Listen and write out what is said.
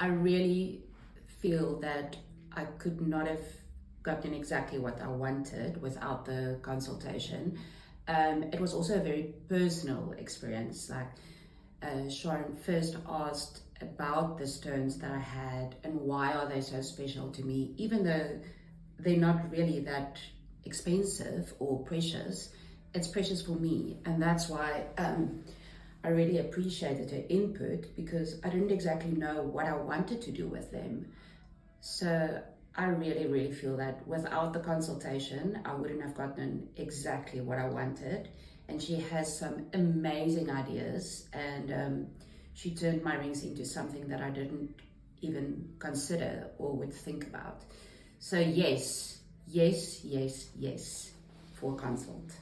I really feel that I could not have gotten exactly what I wanted without the consultation. It was also a very personal experience. Like Sharon first asked about the stones that I had and why are they so special to me, even though they're not really that expensive or precious. It's precious for me, and that's why I really appreciated her input, because I didn't exactly know what I wanted to do with them. So I really, really feel that without the consultation, I wouldn't have gotten exactly what I wanted. And she has some amazing ideas, and she turned my rings into something that I didn't even consider or would think about. So yes, yes, yes, yes for consult.